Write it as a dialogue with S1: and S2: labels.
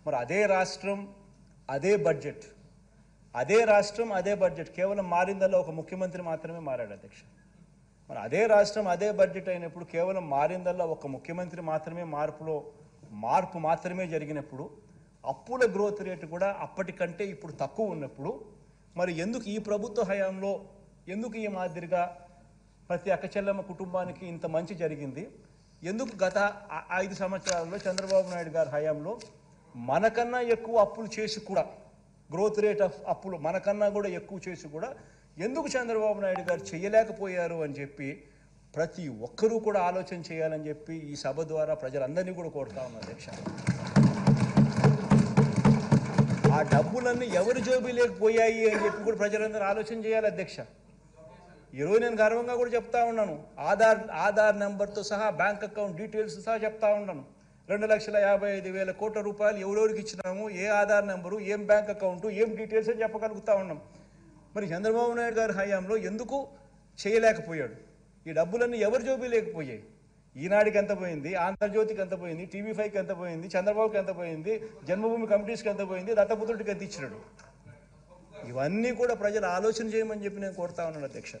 S1: మరి అదే రాష్ట్రం అదే బడ్జెట్, అదే రాష్ట్రం అదే బడ్జెట్, కేవలం మారిందల్లా ఒక ముఖ్యమంత్రి మాత్రమే మారాడు అధ్యక్ష. మరి అదే రాష్ట్రం అదే బడ్జెట్ అయినప్పుడు కేవలం మారిందల్లా ఒక ముఖ్యమంత్రి మాత్రమే మార్పు మాత్రమే జరిగినప్పుడు, అప్పుల గ్రోత్ రేటు కూడా అప్పటికంటే ఇప్పుడు తక్కువ ఉన్నప్పుడు మరి ఎందుకు ఈ ప్రభుత్వ హయాంలో ఎందుకు ఈ మాదిరిగా ప్రతి అక్కచెల్లెమ్మ కుటుంబానికి ఇంత మంచి జరిగింది? ఎందుకు గత 5 సంవత్సరాల్లో చంద్రబాబు నాయుడు గారి హయాంలో మనకన్నా ఎక్కువ అప్పులు చేసి కూడా, గ్రోత్ రేట్ ఆఫ్ అప్పులు మనకన్నా కూడా ఎక్కువ చేసి కూడా ఎందుకు చంద్రబాబు నాయుడు గారు చేయలేకపోయారు అని చెప్పి ప్రతి ఒక్కరూ కూడా ఆలోచన చేయాలని చెప్పి ఈ సభ ద్వారా ప్రజలందరినీ కూడా కోరుతా ఉన్నారు అధ్యక్ష. ఆ డబ్బులన్నీ ఎవరి జోబీలేకపోయాయి అని చెప్పి కూడా ప్రజలందరూ ఆలోచన చేయాలి అధ్యక్ష. ఈరోజు నేను గర్వంగా కూడా చెప్తా ఉన్నాను, ఆధార్ నెంబర్తో సహా బ్యాంక్ అకౌంట్ డీటెయిల్స్ సహా చెప్తా ఉన్నాను. 2,55,000 కోట్ల రూపాయలు ఎవరెవరికి ఇచ్చినాము, ఏ ఆధార్ నెంబరు, ఏం బ్యాంక్ అకౌంటు, ఏం డీటెయిల్స్ అని చెప్పగలుగుతా ఉన్నాం. మరి చంద్రబాబు నాయుడు గారి హయాంలో ఎందుకు చేయలేకపోయాడు? ఈ డబ్బులన్నీ ఎవరి జోబీ లేకపోయాయి? ఈనాడికి ఎంత పోయింది, ఆంధ్రజ్యోతికి ఎంత పోయింది, TV5కి ఎంత పోయింది, చంద్రబాబుకి ఎంత పోయింది, జన్మభూమి కమిటీస్కి ఎంత పోయింది, దత్తపుత్రుడికి ఎంత ఇచ్చినాడు? ఇవన్నీ కూడా ప్రజలు ఆలోచన చేయమని చెప్పి నేను కోరుతా ఉన్నాను అధ్యక్ష.